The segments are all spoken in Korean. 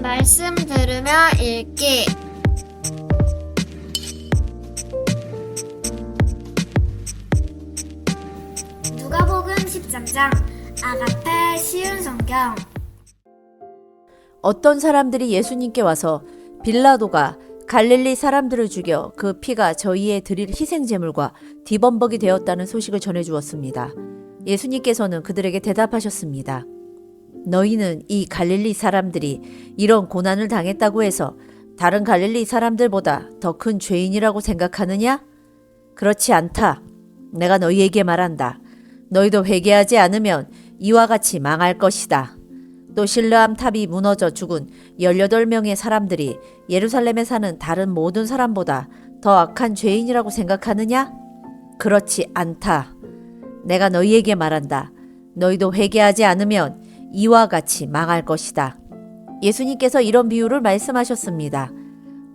말씀 들으며 읽기. 누가복음 13장. 아가페 쉬운 성경. 어떤 사람들이 예수님께 와서 빌라도가 갈릴리 사람들을 죽여 그 피가 저희에 드릴 희생제물과 뒤범벅이 되었다는 소식을 전해주었습니다. 예수님께서는 그들에게 대답하셨습니다. 너희는 이 갈릴리 사람들이 이런 고난을 당했다고 해서 다른 갈릴리 사람들보다 더 큰 죄인이라고 생각하느냐? 그렇지 않다. 내가 너희에게 말한다. 너희도 회개하지 않으면 이와 같이 망할 것이다. 또 실로암 탑이 무너져 죽은 18명의 사람들이 예루살렘에 사는 다른 모든 사람보다 더 악한 죄인이라고 생각하느냐? 그렇지 않다. 내가 너희에게 말한다. 너희도 회개하지 않으면 이와 같이 망할 것이다. 예수님께서 이런 비유를 말씀하셨습니다.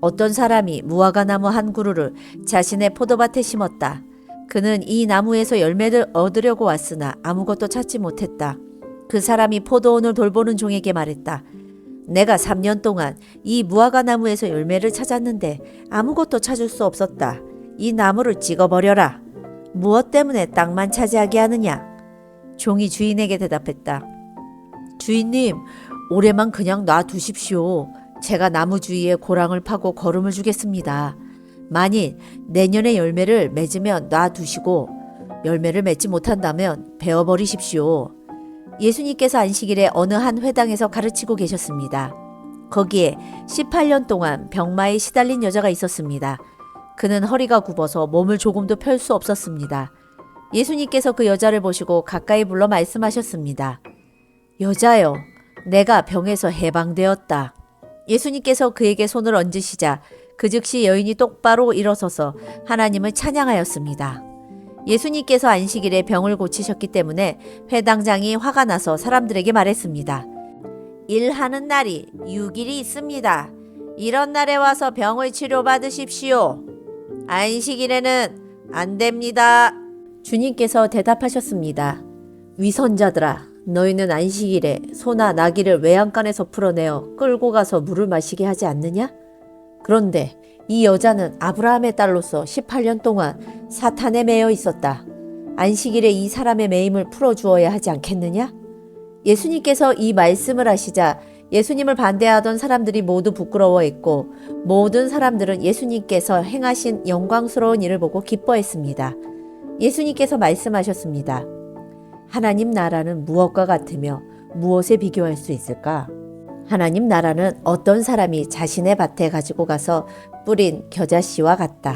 어떤 사람이 무화과나무 한 그루를 자신의 포도밭에 심었다. 그는 이 나무에서 열매를 얻으려고 왔으나 아무것도 찾지 못했다. 그 사람이 포도원을 돌보는 종에게 말했다. 내가 3년 동안 이 무화과나무에서 열매를 찾았는데 아무것도 찾을 수 없었다. 이 나무를 찍어버려라. 무엇 때문에 땅만 차지하게 하느냐? 종이 주인에게 대답했다. 주인님, 올해만 그냥 놔두십시오. 제가 나무 주위에 고랑을 파고 거름을 주겠습니다. 만일 내년에 열매를 맺으면 놔두시고 열매를 맺지 못한다면 베어버리십시오. 예수님께서 안식일에 어느 한 회당에서 가르치고 계셨습니다. 거기에 18년 동안 병마에 시달린 여자가 있었습니다. 그는 허리가 굽어서 몸을 조금도 펼 수 없었습니다. 예수님께서 그 여자를 보시고 가까이 불러 말씀하셨습니다. 여자여, 내가 병에서 해방되었다. 예수님께서 그에게 손을 얹으시자 그 즉시 여인이 똑바로 일어서서 하나님을 찬양하였습니다. 예수님께서 안식일에 병을 고치셨기 때문에 회당장이 화가 나서 사람들에게 말했습니다. 일하는 날이 6일이 있습니다. 이런 날에 와서 병을 치료받으십시오. 안식일에는 안 됩니다. 주님께서 대답하셨습니다. 위선자들아, 너희는 안식일에 소나 나귀를 외양간에서 풀어내어 끌고 가서 물을 마시게 하지 않느냐? 그런데 이 여자는 아브라함의 딸로서 18년 동안 사탄에 매여 있었다. 안식일에 이 사람의 매임을 풀어주어야 하지 않겠느냐? 예수님께서 이 말씀을 하시자 예수님을 반대하던 사람들이 모두 부끄러워했고 모든 사람들은 예수님께서 행하신 영광스러운 일을 보고 기뻐했습니다. 예수님께서 말씀하셨습니다. 하나님 나라는 무엇과 같으며 무엇에 비교할 수 있을까? 하나님 나라는 어떤 사람이 자신의 밭에 가지고 가서 뿌린 겨자씨와 같다.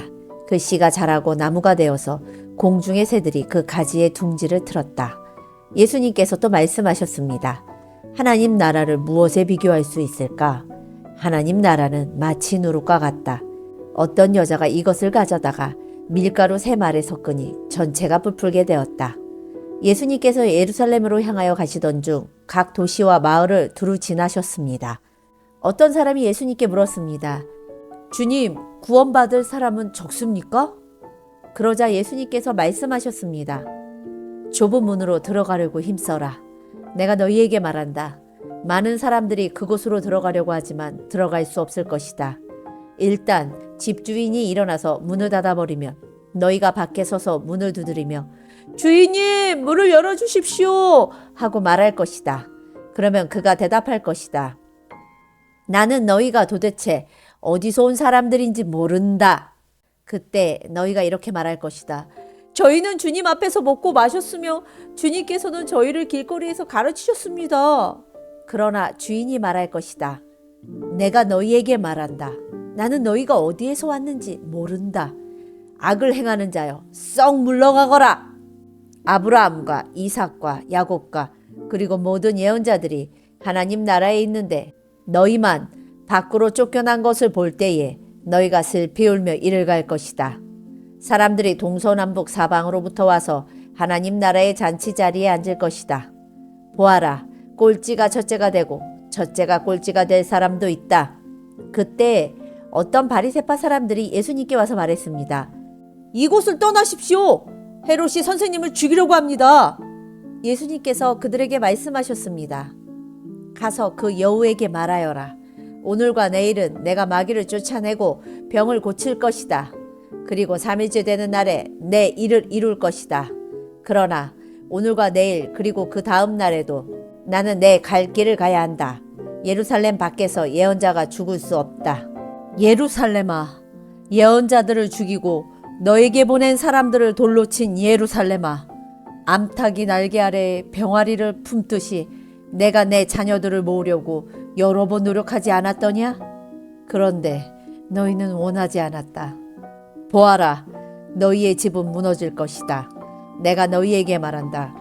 그 씨가 자라고 나무가 되어서 공중의 새들이 그 가지에 둥지를 틀었다. 예수님께서 또 말씀하셨습니다. 하나님 나라를 무엇에 비교할 수 있을까? 하나님 나라는 마치 누룩과 같다. 어떤 여자가 이것을 가져다가 밀가루 3말에 섞으니 전체가 부풀게 되었다. 예수님께서 예루살렘으로 향하여 가시던 중 각 도시와 마을을 두루 지나셨습니다. 어떤 사람이 예수님께 물었습니다. 주님, 구원받을 사람은 적습니까? 그러자 예수님께서 말씀하셨습니다. 좁은 문으로 들어가려고 힘써라. 내가 너희에게 말한다. 많은 사람들이 그곳으로 들어가려고 하지만 들어갈 수 없을 것이다. 일단 집주인이 일어나서 문을 닫아버리면 너희가 밖에 서서 문을 두드리며 주인님, 문을 열어주십시오 하고 말할 것이다. 그러면 그가 대답할 것이다. 나는 너희가 도대체 어디서 온 사람들인지 모른다. 그때 너희가 이렇게 말할 것이다. 저희는 주님 앞에서 먹고 마셨으며 주님께서는 저희를 길거리에서 가르치셨습니다. 그러나 주인이 말할 것이다. 내가 너희에게 말한다. 나는 너희가 어디에서 왔는지 모른다. 악을 행하는 자여, 썩 물러가거라. 아브라함과 이삭과 야곱과 그리고 모든 예언자들이 하나님 나라에 있는데 너희만 밖으로 쫓겨난 것을 볼 때에 너희가 슬피 울며 이를 갈 것이다. 사람들이 동서남북 사방으로부터 와서 하나님 나라의 잔치 자리에 앉을 것이다. 보아라, 꼴찌가 첫째가 되고 첫째가 꼴찌가 될 사람도 있다. 그때 어떤 바리새파 사람들이 예수님께 와서 말했습니다. 이곳을 떠나십시오. 헤롯이 선생님을 죽이려고 합니다. 예수님께서 그들에게 말씀하셨습니다. 가서 그 여우에게 말하여라. 오늘과 내일은 내가 마귀를 쫓아내고 병을 고칠 것이다. 그리고 3일째 되는 날에 내 일을 이룰 것이다. 그러나 오늘과 내일 그리고 그 다음 날에도 나는 내 갈 길을 가야 한다. 예루살렘 밖에서 예언자가 죽을 수 없다. 예루살렘아, 예언자들을 죽이고 너에게 보낸 사람들을 돌로 친 예루살렘아, 암탉이 날개 아래 병아리를 품듯이 내가 내 자녀들을 모으려고 여러 번 노력하지 않았더냐? 그런데 너희는 원하지 않았다. 보아라, 너희의 집은 무너질 것이다. 내가 너희에게 말한다.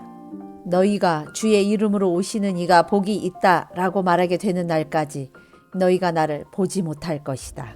너희가 주의 이름으로 오시는 이가 복이 있다라고 말하게 되는 날까지 너희가 나를 보지 못할 것이다.